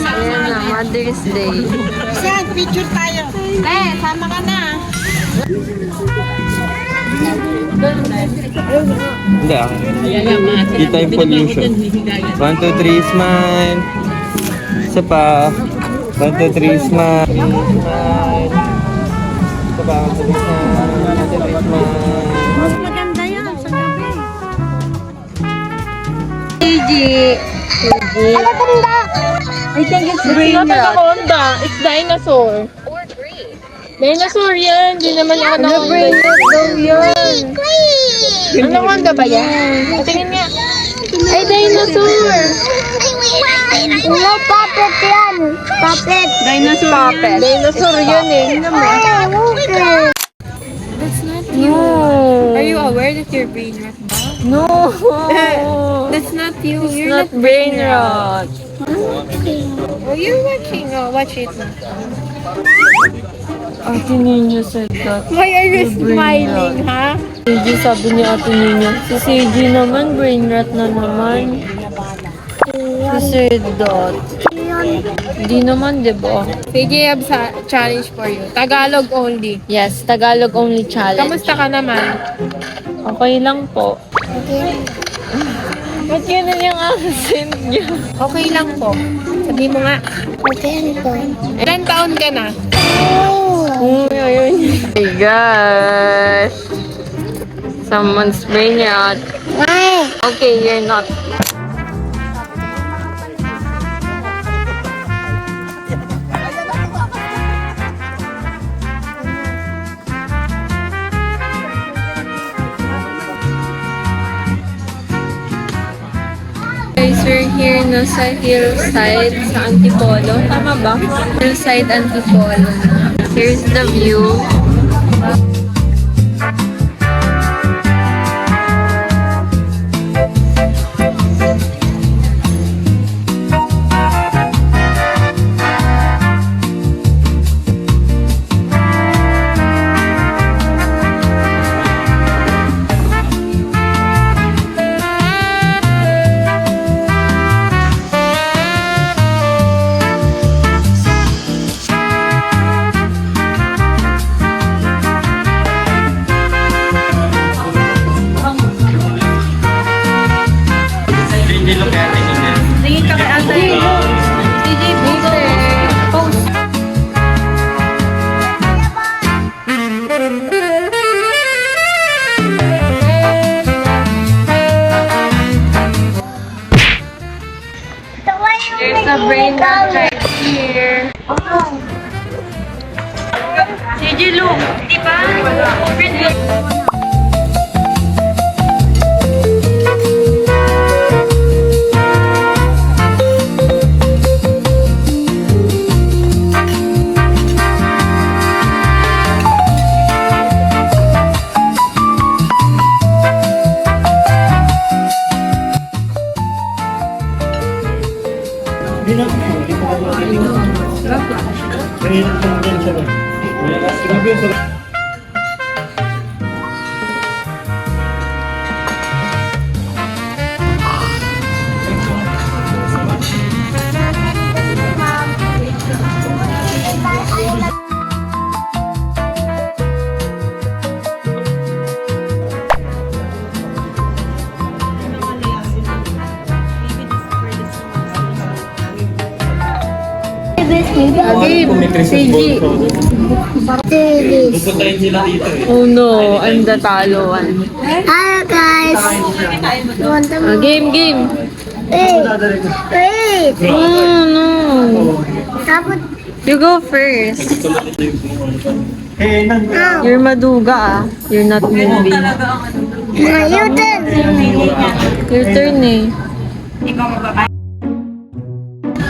Ayan na, Mother's Day. Siya, picture tayo. Sama ka na. Hindi ah. Kita yung pollution. 1, 2, 3, smile. Isa pa. 1, 2, 3, smile. Smile. Isa pa. 1, 2, 3, smile. 1, 2, 3, smile. Mas maganda yan sa gabi. Gigi. Ano tanda? I think it's Green na Honda. It's dinosaur. Dinosaur yan. Hindi naman yung ano Brain rot daw yan. Ano Honda ba yan? Tingin nga. Ay, dinosaur. Wala, puppet yan. Puppet. Dinosaur yan. Dinosaur yan eh. No. Are you aware that you're brain rot? No. That's not you. It's You're not brain rot. Oh, you're watching. Oh, watch it. Ate Nino said that. Why are you You're brain smiling, ha? CJ, sabi ni Ate Nino. Si CJ naman, brain rot na naman. She said that. Di naman, di ba? Sige, I have challenge for you. Tagalog only. Yes, Tagalog only challenge. Kamusta ka naman? Okay lang po. Ba't yun na yung accent niya? Okay lang po. Sabi mo nga. Ilan taon ka na? Uy, ayun. Hey gosh. Someone's brain rot. Okay, you're not. Guys, we're here na sa hillside sa Antipolo. Tama ba? Hillside Antipolo. Here's the view. Tingin ka kay ate. DJ, post. There's a brain rot right here. CJ, look. Di ba? Brain rot. Game, CG. Pupuntahin sila dito eh. Oh no, I'm the talo one. Hello guys. Game. Wait. Oh no. Tapos, You go first. You're maduga ah. You're not moving. you din. Your turn eh.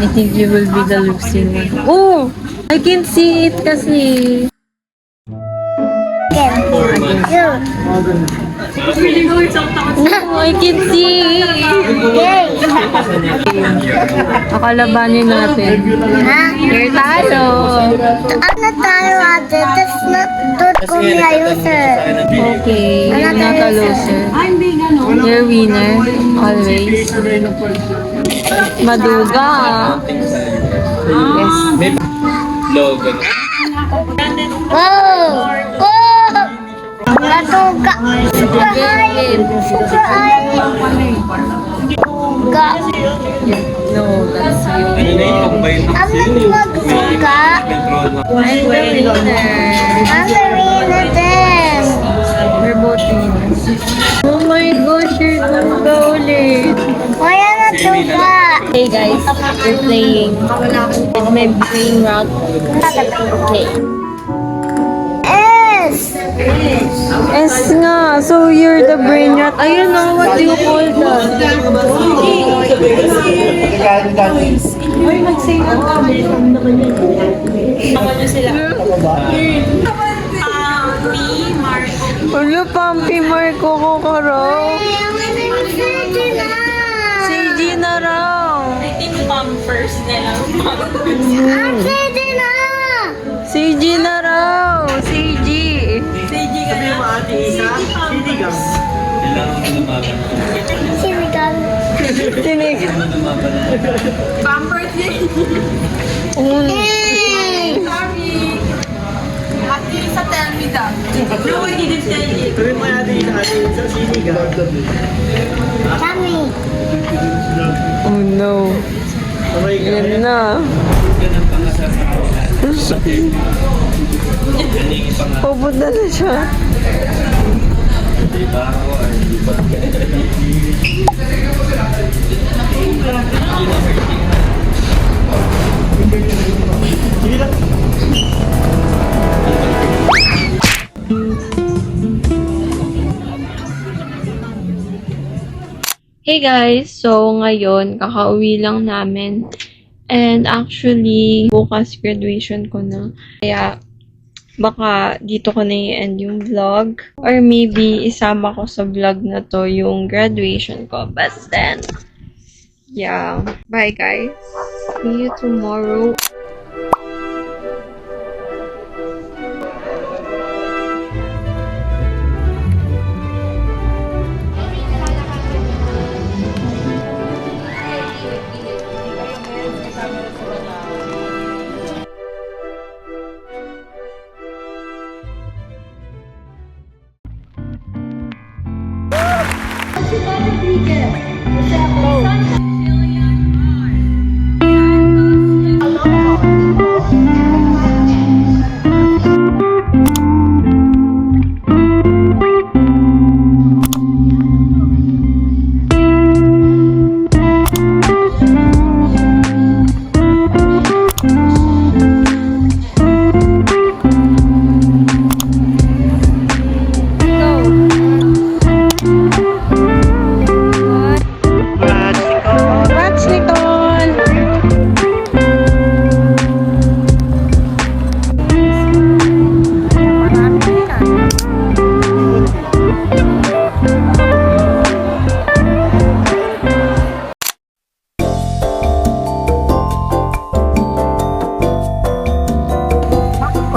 I think you will be the losing one. Oh! I can see it kasi. You. Oh, I can see. Yay. Akalabanin natin. Ha? You're talo. Ano tayo ate? That's not don't call me a user. Okay, you're not a loser. You're winner. Always. Maduga. Yes. May logo. Wow! Oh! Natuga! Sukahay! Sukahay! Tuga! No, that's you. Ano na yung pagbayad ng Ang nagmagtuga! I'm the winner. Ang sarina din! We're both winners. Oh my gosh, you're tuga ulit. Wala na tuga! Hey guys, we're playing with my brain rot. Okay. S! S nga, so you're the brain rot. Ayun na, what do you call that? Ulo, Pampi Marco ko ka raw. Si Gina raw. Ang pwede na! Si Gina raw. Si G. Kailangan mo lumaban. Sinigang. Tinig. Hey! Kami. Oh no. Yan na. Pupunta na siya. Hey guys, so ngayon kakauwi lang namin and actually bukas graduation ko na, kaya baka dito ko na i-end yung vlog or maybe isama ko sa vlog na to yung graduation ko, but then yeah, bye guys, see you tomorrow.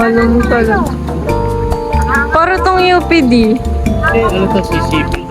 Alam mo talaga. Para tong UPD. Ano to, CCP?